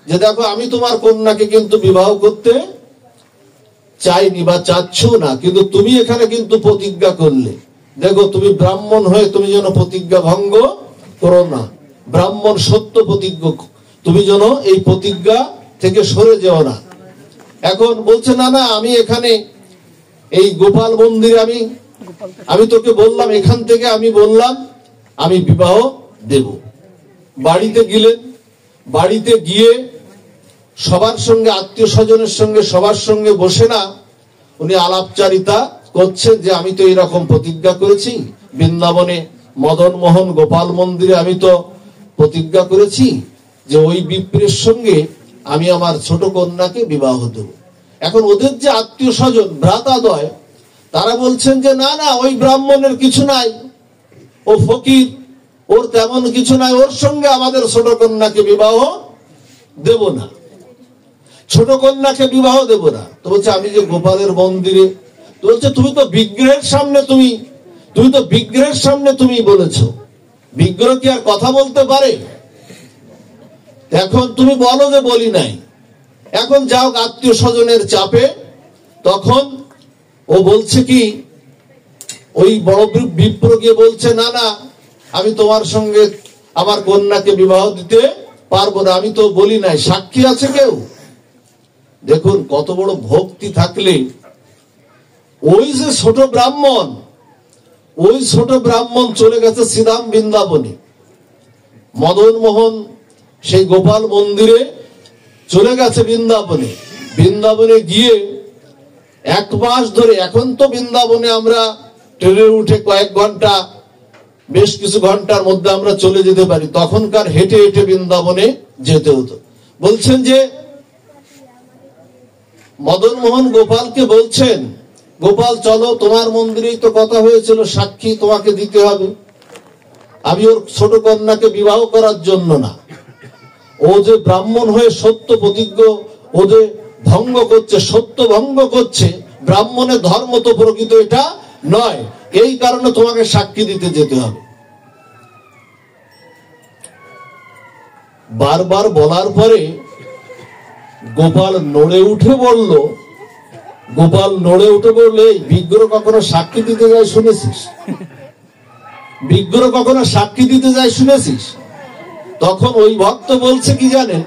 যে দেখো আমি তোমার কন্যাকে কিন্তু বিবাহ করতে চাইনি বা চাচ্ছ না, কিন্তু তুমি এখানে কিন্তু প্রতিজ্ঞা করলে। দেখো তুমি ব্রাহ্মণ হয়ে তুমি যেন প্রতিজ্ঞা ভঙ্গ করো না, ব্রাহ্মণ সত্য প্রতিজ্ঞা, তুমি যেন এই প্রতিজ্ঞা থেকে সরে যেও না। এখন বলছে না না, আমি এখানে এই গোপাল মন্দিরে আমি তোকে বললাম, এখান থেকে আমি বললাম আমি বিবাহ দেব। বাড়িতে গেলেন, বাড়িতে গিয়ে সবার সঙ্গে আত্মীয় স্বজনের সঙ্গে সবার সঙ্গে বসে না উনি আলাপচারিতা করছেন যে আমি তো এইরকম প্রতিজ্ঞা করেছি বৃন্দাবনে মদন মোহন গোপাল মন্দিরে, আমি তো প্রতিজ্ঞা করেছি যে ওই বিপ্রের সঙ্গে আমি আমার ছোট কন্যাকে বিবাহ দেব। এখন ওদের যে আত্মীয় স্বজন ভ্রাতাদয় তারা বলছেন যে না না, ওই ব্রাহ্মণের কিছু নাই, ও ফকির, ওর তেমন কিছু নাই, ওর সঙ্গে আমাদের ছোট কন্যাকে বিবাহ দেব না, ছোট কন্যাকে বিবাহ দেব না। তো বলছে আমি যে গোপালের মন্দিরে, তো বলছে তুমি তো বিগ্রহের সামনে তুমি তো বিগ্রহের সামনে তুমি বলেছো, বিগ্রহ কি আর কথা বলতে পারে? এখন তুমি বলো যে বলি নাই। এখন যাও আত্মীয় স্বজনের চাপে তখন ও বলছে কি, ওই বড় বিপ্র গিয়ে বলছে না না, আমি তোমার সঙ্গে আমার কন্যাকে বিবাহ দিতে পারবো না, আমি তো বলি নাই, সাক্ষী আছে কেউ? দেখুন কত বড় ভক্তি থাকলে ওই যে ছোট ব্রাহ্মণ, ওই ছোট ব্রাহ্মণ চলে গেছে শ্রীধাম বৃন্দাবনে, মদন মোহন সেই গোপাল মন্দিরে চলে গেছে বৃন্দাবনে। বৃন্দাবনে গিয়ে 1 মাস ধরে, এখন তো বৃন্দাবনে আমরা ট্রেনে উঠে কয়েক ঘন্টা, বেশ কিছু ঘন্টার মধ্যে আমরা চলে যেতে পারি, তখনকার হেঁটে হেঁটে বৃন্দাবনে যেতে হতো। বলছেন যে মদন মোহন গোপালকে বলছেন, গোপাল চলো, তোমার মন্দিরেই তো কথা হয়েছিল, সাক্ষী তোমাকে দিতে হবে, আমি ওর ছোট কন্যাকে বিবাহ করার জন্য না, ও যে ব্রাহ্মণ হয়ে সত্য প্রতিজ্ঞা ও যে ভঙ্গ করছে, সত্য ভঙ্গ করছে, ব্রাহ্মণের ধর্ম তো প্রকৃত এটা নয়, এই কারণে তোমাকে সাক্ষী দিতে যেতে হবে। বারবার বলার পরে গোপাল নড়ে উঠে বলল, গোপাল নড়ে উঠে বললে, বিগ্রহ কখনো সাক্ষী দিতে যায় শুনেছিস? বিগ্রহ কখনো সাক্ষী দিতে যায় শুনেছিস? তখন ওই ভক্ত বলছে কি জানেন,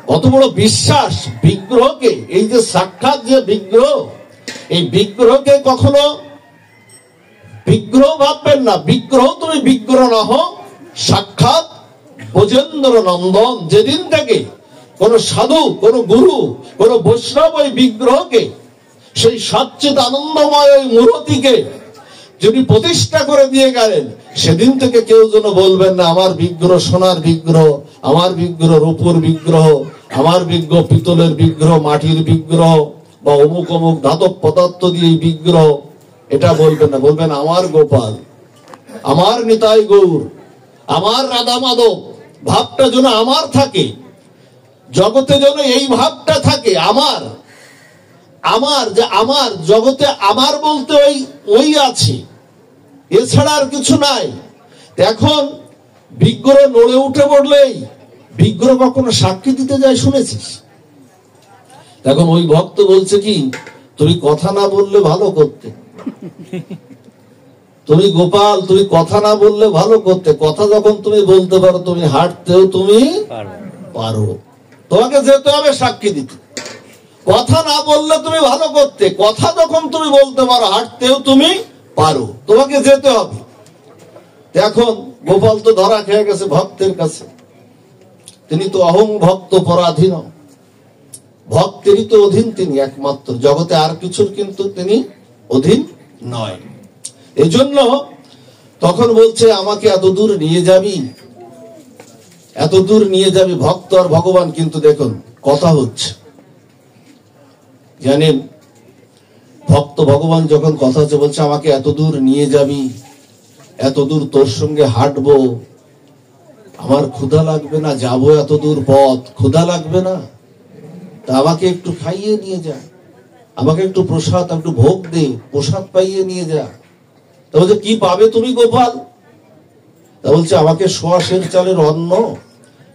কত বড় বিশ্বাস বিগ্রহকে, এই যে সাক্ষাৎ যে বিগ্রহ, এই বিগ্রহকে কখনো বিগ্রহ ভাববেন না, বিগ্রহ তুমি বিগ্রহ না হো, সাক্ষাৎ ব্রজেন্দ্র নন্দন। যেদিন থেকে কোন সাধু, কোন গুরু, কোন বৈষ্ণব ওই বিগ্রহকে, সেই সচ্চিদ আনন্দময় ওই মূর্তিকে যিনি প্রতিষ্ঠা করে দিয়ে গেলেন, সেদিন থেকে কেউ যেন বলবেন না আমার বিগ্রহ সোনার বিগ্রহ, আমার বিগ্রহ রূপোর বিগ্রহ, আমার বিগ্রহ পিতলের বিগ্রহ, মাটির বিগ্রহ বা অমুক অমুক ধাতব পদার্থ দিয়ে বিগ্রহ, এটা বলবেন না। বলবেন আমার গোপাল, আমার নিতাই গৌর, আমার রাধা মাধব, ভাবটা যেন আমার থাকে, জগতে যেন এই ভাবটা থাকে, আমার আমার যে আমার জগতে আমার বলতে ওই আছে, এছাড়া আর কিছু নাই। এখন বিগ্রহ নড়ে উঠে পড়লেই, বিগ্রহ কখনো সাক্ষী দিতে যায় শুনেছিস? এখন ওই ভক্ত বলছে কি, তুমি কথা না বললে ভালো করতে, তুমি গোপাল তুমি কথা না বললে ভালো করতে, কথা যখন তুমি বলতে পারো, তুমি হাঁটতেও তুমি পারো, তোমাকে যেতে হবে সাক্ষী দিতে। কথা না বললে তুমি ভালো করতে, কথা যখন তুমি বলতে পারো, হাঁটতেও তুমি পারো, তোমাকে যেতে হবে। এখন গোপাল তো ধরা খেয়ে গেছে ভক্তের কাছে, তিনি তো অহং ভক্ত পরাধীন, ভক্তেরই তো অধীন তিনি একমাত্র, জগতে আর কিছুর কিন্তু তিনি অধীন নয়। এই জন্য তখন বলছে আমাকে এত দূর নিয়ে যাবি, এত দূর নিয়ে যাবি। ভক্ত আর ভগবান কিন্তু দেখুন কথা হচ্ছে, জানেন ভক্ত ভগবান যখন কথা হচ্ছে, বলছে আমাকে এত দূর নিয়ে যাবি, এত দূর তোর সঙ্গে হাঁটবো, আমার ক্ষুধা লাগবে না? যাবো এত দূর পথ, ক্ষুধা লাগবে না? তা আমাকে একটু খাইয়ে নিয়ে যা, আমাকে একটু প্রসাদ, একটু ভোগ দে, প্রসাদ পাইয়ে নিয়ে যা। তা বলছে কি পাবে তুমি গোপাল? তা বলছে আমাকে সোয়াশের চালের অন্ন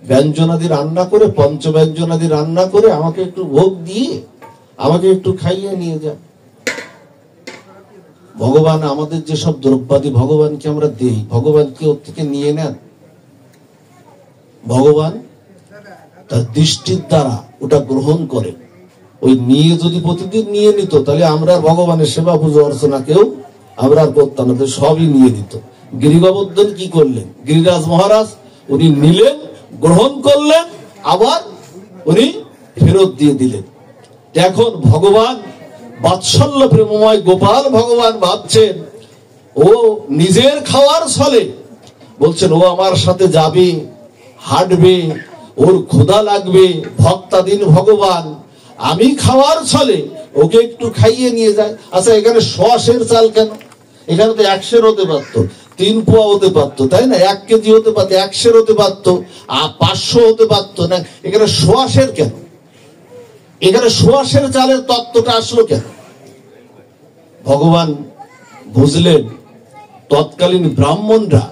ব্যঞ্জনাদি রান্না করে, পঞ্চব্যঞ্জনাদি রান্না করে আমাকে একটু ভোগ দিয়ে আমাকে একটু খাইয়ে নিয়ে যা। ভগবান আমাদের যেসব দ্রব্যাদি ভগবানকে আমরা দেই, ভগবান কি ওর থেকে নিয়ে নেন? ভগবান তার দৃষ্টির দ্বারা ওটা গ্রহণ করে। ওই নিয়ে যদি প্রতিদিন নিয়ে নিত তাহলে আমরা ভগবানের সেবা পুজো অর্চনা কেউ আমরা আর করতাম না, সবই নিয়ে দিত। গিরি গোবর্ধন কি করলেন? গিরিরাজ মহারাজ উনি নিলেন, গ্রহণ করলেন, আবার উনি ফেরত দিয়ে দিলেন। এখন ভগবান বাৎসল্য প্রেমময় গোপাল ভগবান ভাবছেন ও নিজের খাওয়ার ছলে বলছেন ও আমার সাথে যাবে, হাঁটবে, ওর ক্ষুধা লাগবে, ভক্তাধীন ভগবান, আমি খাওয়ার ছলে ওকে একটু খাইয়ে নিয়ে যায়। আচ্ছা এখানে 100 চাল কেন? এখানে তো 100 হতে পারতো, 3 পোয়া হতে পারতো, তাই না? 1 কেজি হতে পারতো, 100 হতে পারতো, 500 হতে পারতো না। এখানে 100 কেন? এখানে 100 চালের তত্ত্বটা আসলো কেন? ভগবান বুঝলেন তৎকালীন ব্রাহ্মণরা,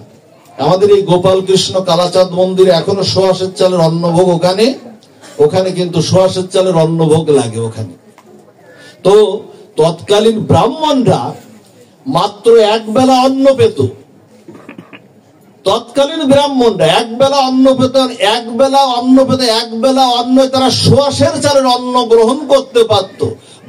আমাদের এই গোপাল কৃষ্ণ কালাচাঁদ মন্দিরে এখনো 100 চালের অন্নভোগ, ওখানে কিন্তু 100 চালের অন্নভোগ লাগে ওখানে। তো তৎকালীন ব্রাহ্মণরা মাত্র 1 বেলা অন্ন পেত। তৎকালীন ব্রাহ্মণরা 1 বেলা অন্ন পেত, 1 বেলা অন্ন পেত, 1 বেলা অন্ন তারা 100 চালের অন্ন গ্রহণ করতে পারত।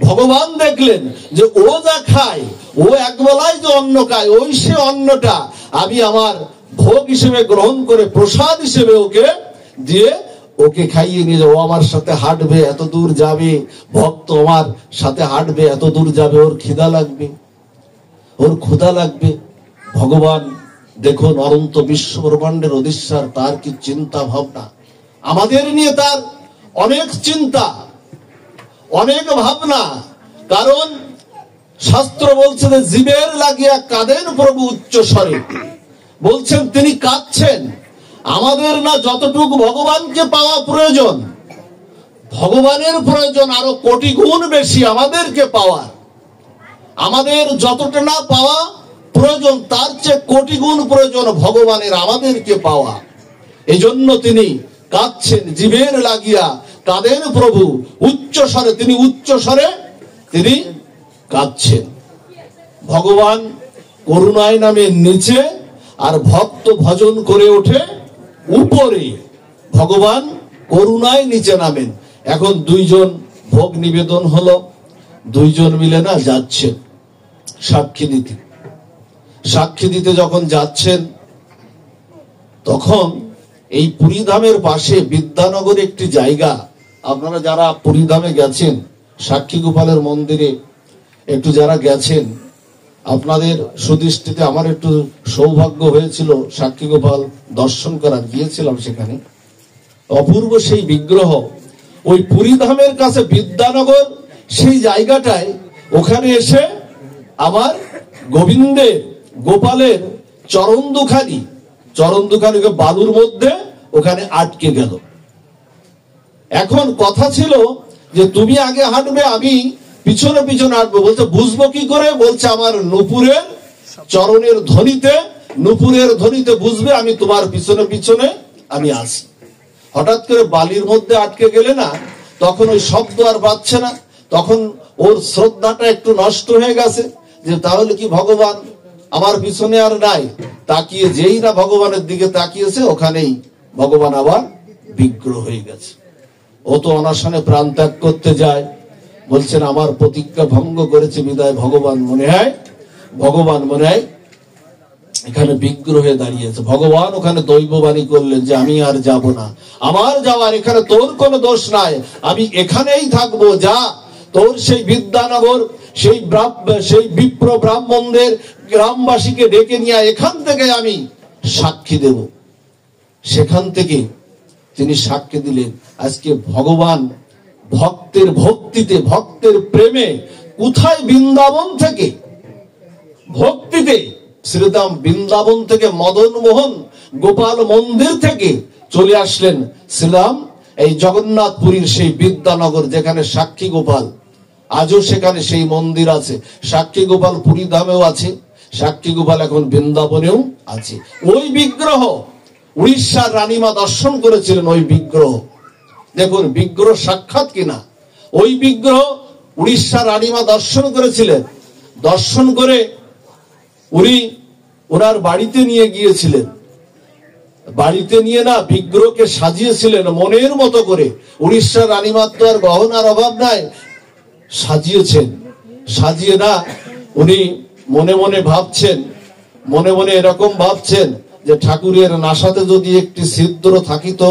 ভগবান দেখলেন যে ও যা খায়, ও 1 বেলায় যে অন্ন খায়, ওই সে অন্নটা আমি আমার ভোগ হিসেবে গ্রহণ করে প্রসাদ হিসেবে ওকে দিয়ে ওকে খাইয়ে নিয়ে যাবো। আমার সাথে হাঁটবে, এত দূর যাবে, ভক্ত আমার সাথে হাঁটবে, এত দূর যাবে, ওর খিদা লাগবে, ওর ক্ষুধা লাগবে। ভগবান দেখুন অনন্ত বিশ্ব ব্রহ্মাণ্ডের অধীশ্বর, তার কি চিন্তা ভাবনা! আমাদের নিয়ে তার অনেক চিন্তা, অনেক ভাবনা। কারণ শাস্ত্র বলছে যে জীবের লাগিয়া কাঁদেন প্রভু উচ্চ স্বরে। বলছেন তিনি কাঁদছেন। আমাদের না যতটুকু ভগবানকে পাওয়া প্রয়োজন, ভগবানের প্রয়োজন আরো কোটি গুণ বেশি আমাদেরকে পাওয়ার। আমাদের যতটা না পাওয়া প্রয়োজন তার চেয়ে কোটি গুণ প্রয়োজন ভগবানের আমাদেরকে পাওয়া। এই জন্য তিনি কাঁদছেন, জীবের লাগিয়া কাঁদেন প্রভু উচ্চ স্বরে। তিনি উচ্চ স্বরে তিনি কাঁদছেন। ভগবান করুণায় নামে নিচে, আর ভক্ত ভজন করে ওঠে উপরে। ভগবান করুণায় নিচে নামেন। এখন 2 জন ভোগ নিবেদন হলো, 2 জন মিলে না যাচ্ছেন সাক্ষী দিতে। সাক্ষী দিতে যখন যাচ্ছেন তখন এই পুরীধামের পাশে বিদ্যানগরে একটি জায়গা, আপনারা যারা পুরীধামে গেছেন, সাক্ষী গোপালের মন্দিরে একটু যারা গেছেন, আপনাদের সুদৃষ্টিতে আমার একটু সৌভাগ্য হয়েছিল সাক্ষী গোপাল দর্শন করার, গিয়েছিলাম সেখানে। অপূর্ব সেই বিগ্রহ, ওই পুরীধামের কাছে বিদ্যানগর সেই জায়গাটায়, ওখানে এসে আমার গোবিন্দের গোপালের চরণ দুখানি বালুর মধ্যে ওখানে আটকে গেল। এখন কথা ছিল যে তুমি আগে হাঁটবে, আমি পিছনে পিছনে হাঁটবো। বলছে বুঝবো কি করে? বলছে আমার নুপুরের চরণের ধ্বনিতে বুঝবে আমি তোমার পিছনে পিছনে আমি আসি। হঠাৎ করে বালির মধ্যে আটকে গেলে না, তখন ওই শব্দ আর পাচ্ছে না, তখন ওর শ্রদ্ধাটা একটু নষ্ট হয়ে গেছে যে তাহলে কি ভগবান আমার পিছনে আর নাই। তাকিয়ে যেই না ভগবানের দিকে তাকিয়েছে, ওখানেই ভগবান আবার বিগ্রহ হয়ে গেছে। ও তো অনশনে প্রাণ ত্যাগ করতে যায়, বলছেন আমার প্রতিজ্ঞা ভঙ্গ করেছে বিদায় ভগবান মনে হয় এখানে বিগ্রহে দাঁড়িয়েছে। ভগবান ওখানে দৈববাণী করলেন যে আমি আর যাব না, আমার যাওয়ার এখানে তোর কোনো দোষ নাই, আমি এখানেই থাকবো। যা তোর সেই বিদ্যানগর, সেই বিপ্র ব্রাহ্মণদের গ্রামবাসীকে ডেকে নিয়ে এখান থেকে আমি সাক্ষী দেব। সেখান থেকে তিনি সাক্ষী দিলেন। আজকে ভগবান ভক্তের ভক্তিতে, ভক্তের প্রেমে, কোথায় বৃন্দাবন থেকে ভক্তিতে, শ্রীধাম বৃন্দাবন থেকে মদন মোহন গোপাল মন্দির থেকে চলে আসলেন শ্রীরাম এই জগন্নাথপুরীর সেই বিদ্যানগর যেখানে সাক্ষী গোপাল, আজও সেখানে সেই মন্দির আছে। সাক্ষী গোপাল পুরী ধামেও আছে, সাক্ষী গোপাল এখন বৃন্দাবনেও আছে। ওই বিগ্রহ উড়িষ্যার রানীমা দর্শন করেছিলেন। ওই বিগ্রহ দেখুন, বিগ্রহ সাক্ষাৎ কিনা। ওই বিগ্রহ উড়িষ্যার রানীমা দর্শন করেছিলেন। দর্শন করে উনি ওনার বাড়িতে নিয়ে গিয়েছিলেন। বাড়িতে নিয়ে না বিগ্রহকে সাজিয়েছিলেন মনের মতো করে। উড়িষ্যার রানীমার তো আর গহনার অভাব নাই, সাজিয়েছেন। সাজিয়ে না উনি মনে মনে ভাবছেন, মনে মনে এরকম ভাবছেন যে ঠাকুরের নাসাতে যদি একটি ছিদ্র থাকিত,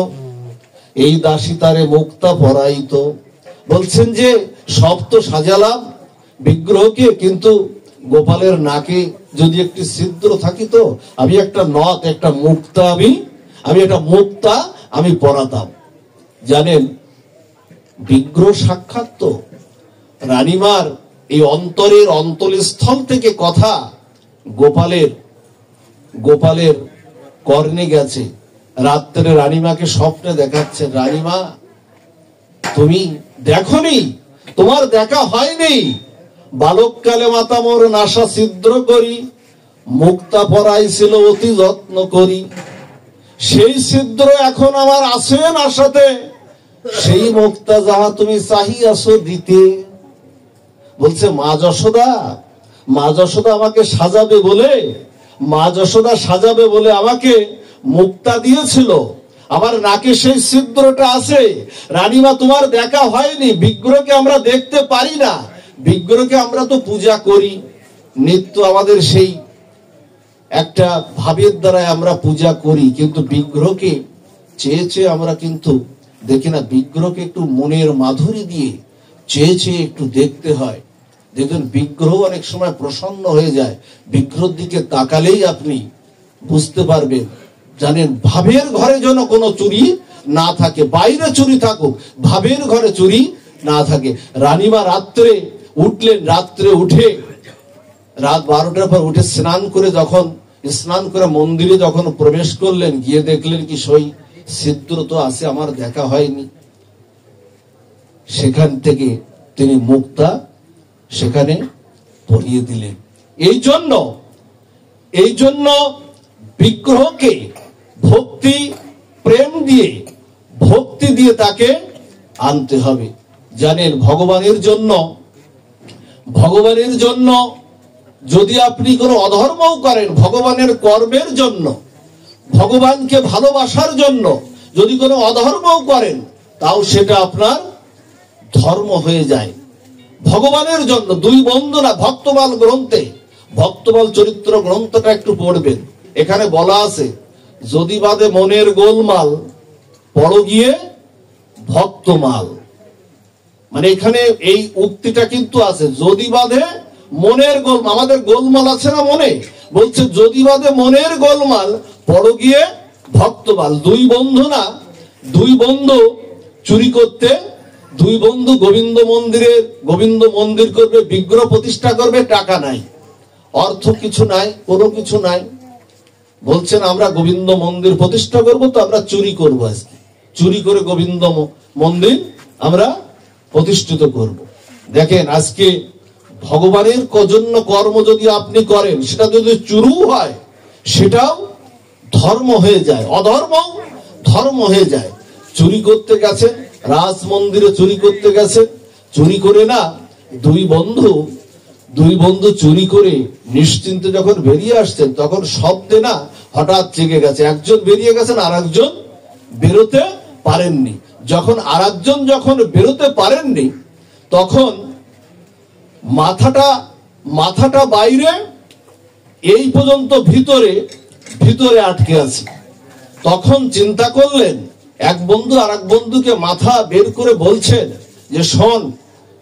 এই দাসী তারে মুক্তা পরাইত। বলছেন যে সব তো সাজালাম বিগ্রহকে, কিন্তু গোপালের নাকে যদি একটি ছিদ্র থাকিত, আমি একটা নথ, একটা মুক্তা, আমি একটা মুক্তা আমি পরাতাম। জানেন, বিগ্রহ সাক্ষাৎ তো রানীমার এই অন্তরের অন্তঃস্থল থেকে কথা গোপালের কর্ণে গেছে। রাত্রে রানীমাকে স্বপ্নে দেখাচ্ছেন, রানীমা তুমি দেখনি, তোমার দেখা হয়নি, বালককালে মাতা মোর নাসা ছিদ্র করি, মুক্তা পরাইছিল অতি যত্ন করি, সেই ছিদ্র এখন আমার আছে নাসাতে, সেই মুক্তা যাহা তুমি চাহিয়াছো দিতে। বলছে মা যশোদা আমাকে সাজাবে বলে, মা যশোদা সাজাবে বলে আমাকে মুক্তা দিয়েছিল, আমার নাকে সেই ছিদ্রটা আছে। রানীমা তোমার দেখা হয়নি, বিগ্রহকে আমরা দেখতে পারি না, বিগ্রহকে আমরা তো পূজা করি নিত্য, আমাদের সেই একটা ভাবের দ্বারা আমরা পূজা করি, কিন্তু বিগ্রহকে চেয়ে চেয়ে আমরা কিন্তু দেখি না। বিগ্রহকে একটু মনের মাধুরী দিয়ে চেয়ে চেয়ে একটু দেখতে হয়। দেখুন, বিগ্রহ অনেক সময় প্রসন্ন হয়ে যায়, বিগ্রহের দিকে তাকালেই আপনি বুঝতে পারবেন। জানেন, ভাবের ঘরে যেন কোনো চুরি না থাকে, বাইরে চুরি থাকুক, ভাবের ঘরে চুরি না থাকে। রানীমা রাত্রে উঠলেন, রাত্রে উঠে রাত 12টার পর উঠে স্নান করে মন্দিরে যখন প্রবেশ করলেন, গিয়ে দেখলেন কি সই ছিদ্র তো আছে, আমার দেখা হয়নি। সেখান থেকে তিনি মুক্তা সেখানে পরিয়ে দিলেন। এই জন্য বিগ্রহকে ভক্তি দিয়ে তাকে আনতে হবে। জানেন, ভগবানের জন্য যদি আপনি কোনো অধর্মও করেন, ভগবানের কর্মের জন্য, ভগবানকে ভালোবাসার জন্য যদি কোনো অধর্মও করেন, তাও সেটা আপনার ধর্ম হয়ে যায়। ভগবানের জন্য দুই বন্ধু না, ভক্তমাল চরিত্র গ্রন্থটা একটু পড়বেন। এখানে বলা আছে, যদি বাদে মনের গোলমাল, পড়ো গিয়ে ভক্তমাল। মানে এখানে এই উক্তিটা কিন্তু আছে, যদি বাদে মনের গোলমাল। আমাদের গোলমাল আছে না মনে, বলছে যদি বাদে মনের গোলমাল, পড়ো গিয়ে ভক্তমাল। দুই বন্ধু না, দুই বন্ধু চুরি করতে, দুই বন্ধু গোবিন্দ মন্দির করবে, বিগ্রহ প্রতিষ্ঠা করবে, টাকা নাই, অর্থ কিছু নাই, কোনো কিছু নাই। বলছেন আমরা গোবিন্দ মন্দির প্রতিষ্ঠা করব, তো আমরা চুরি করবো, আজকে চুরি করে গোবিন্দ মন্দির আমরা প্রতিষ্ঠিত করব। দেখেন, আজকে ভগবানের জন্য কর্ম যদি আপনি করেন, সেটা যদি চুরু হয়, সেটাও ধর্ম হয়ে যায়, অধর্ম ধর্ম হয়ে যায়। চুরি করতে গেছেন, রাজ মন্দিরে চুরি করতে গেছেন, চুরি করে না দুই বন্ধু চুরি করে নিশ্চিন্তে যখন বেরিয়ে আসছেন, তখন শব্দে না হঠাৎ জেগে গেছে। একজন বেরিয়ে গেছেন, আর একজন বেরোতে পারেননি। যখন বেরোতে পারেননি, তখন মাথাটা বাইরে, এই পর্যন্ত ভিতরে আটকে আছে। তখন চিন্তা করলেন, এক বন্ধু আর এক বন্ধুকে মাথা বের করে বলছেন যে শোন,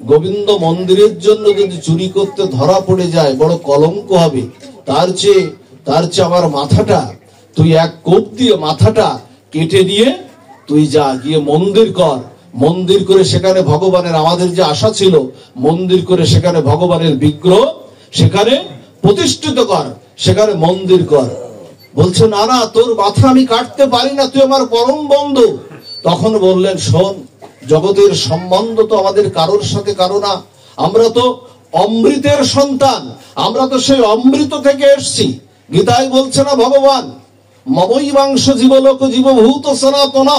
গোবিন্দ মন্দিরের জন্য যদি চুরি করতে ধরা পড়ে যায়, বড় কলঙ্ক হবে। তার চেয়ে আমার মাথাটা তুই এক কোপ দিয়ে মাথাটা কেটে দিয়ে তুই যা, গিয়ে মন্দির করে সেখানে ভগবানের, আমাদের যে আশা ছিল, মন্দির করে সেখানে ভগবানের বিগ্রহ সেখানে প্রতিষ্ঠিত কর, সেখানে মন্দির কর। বলছে না, তোর মাথা আমি কাটতে পারি না, তুই আমার পরম বন্ধু, তখন বললেন, শোন, জগতের সম্বন্ধ তো আমাদের কারোর সাথে কারো না, আমরা তো অমৃতের সন্তান, আমরা তো সেই অমৃত থেকে এসছি। গীতায় বলছে না ভগবান, মমৈবাংশ জীবলোক জীবভূত সনাতন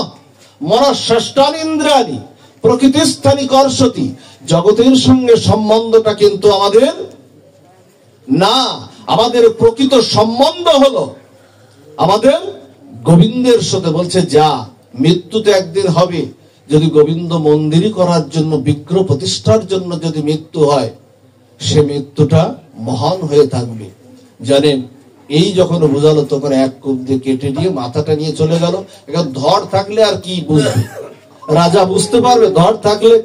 মনঃষষ্ঠানি ইন্দ্রিয়াণি প্রকৃতিস্থানি কর্ষতি। জগতের সঙ্গে সম্বন্ধটা কিন্তু আমাদের না, আমাদের প্রকৃত সম্বন্ধ হলো আমাদের গোবিন্দের সাথে। বলছে, যা, মৃত্যু তো একদিন হবে, যদি গোবিন্দ মন্দির করার জন্য, বিগ্রহ প্রতিষ্ঠার জন্য যদি মৃত্যু হয়, সে মৃত্যুটা মহান হয়ে থাকবে। জানেন, এই যখন বোঝালো তখন এক কূপ দিয়ে কেটে নিয়ে মাথাটা নিয়ে চলে গেল। এখন ধর থাকলে আর কি বুঝবে, রাজা বুঝতে পারবে ধর থাকলে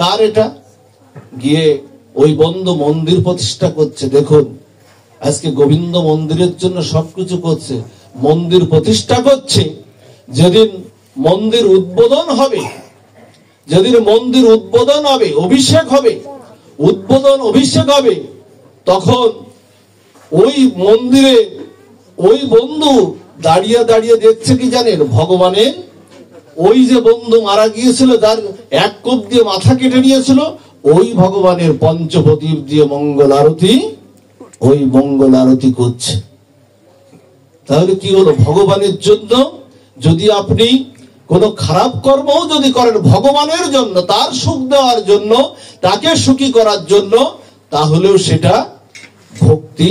কার এটা। গিয়ে ওই বন্ধু মন্দির প্রতিষ্ঠা করছে। দেখুন, আজকে গোবিন্দ মন্দিরের জন্য সবকিছু করছে, মন্দির প্রতিষ্ঠা করছে। যেদিন মন্দির উদ্বোধন হবে, যেদিন মন্দির উদ্বোধন হবে, অভিষেক হবে, উদ্বোধন অভিষেক হবে, তখন ওই মন্দিরে ওই বন্ধু দাঁড়িয়ে দাঁড়িয়ে দেখছে কি জানেন, ভগবানের ওই যে বন্ধু মারা গিয়েছিল, যার এক কোপ দিয়ে মাথা কেটে নিয়েছিল, ওই ভগবানের পঞ্চপ্রদীপ দিয়ে মঙ্গল আরতি, ওই মঙ্গল আরতি করছে। তাহলে কি হলো, ভগবানের জন্য যদি আপনি কোনো খারাপ কর্মও যদি করেন ভগবানের জন্য, তার সুখ দেওয়ার জন্য, তাকে সুখী করার জন্য, তাহলেও সেটা ভক্তি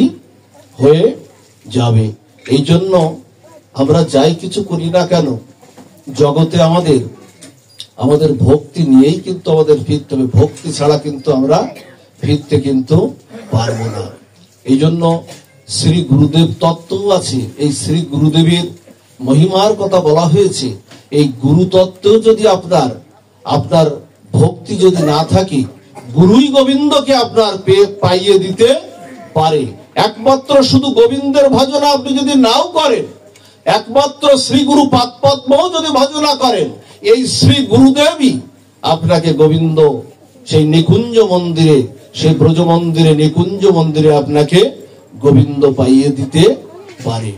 হয়ে যাবে। এই জন্য আমরা যাই কিছু করি না কেন, জগতে আমাদের ভক্তি নিয়েই কিন্তু আমাদের ফিরতে হবে। ভক্তি ছাড়া কিন্তু আমরা ফিরতে কিন্তু পারবো না। এই জন্য শ্রী গুরুদেব তত্ত্ব আছে, এই শ্রী গুরুদেবের মহিমার কথা বলা হয়েছে। এই গুরু তত্ত্ব যদি আপনার ভক্তি যদি না থাকে, গুরুই গোবিন্দকে আপনার পাইয়ে দিতে পারে। একমাত্র শুধু গোবিন্দের ভজনা আপনি যদি নাও করেন, একমাত্র শ্রী গুরু পাদপদ্মও যদি ভজনা করেন, এই শ্রী গুরুদেবই আপনাকে গোবিন্দ সেই নিকুঞ্জ মন্দিরে, সেই ব্রজ মন্দিরে, নিকুঞ্জ মন্দিরে আপনাকে গোবিন্দ পাইয়ে দিতে পারে।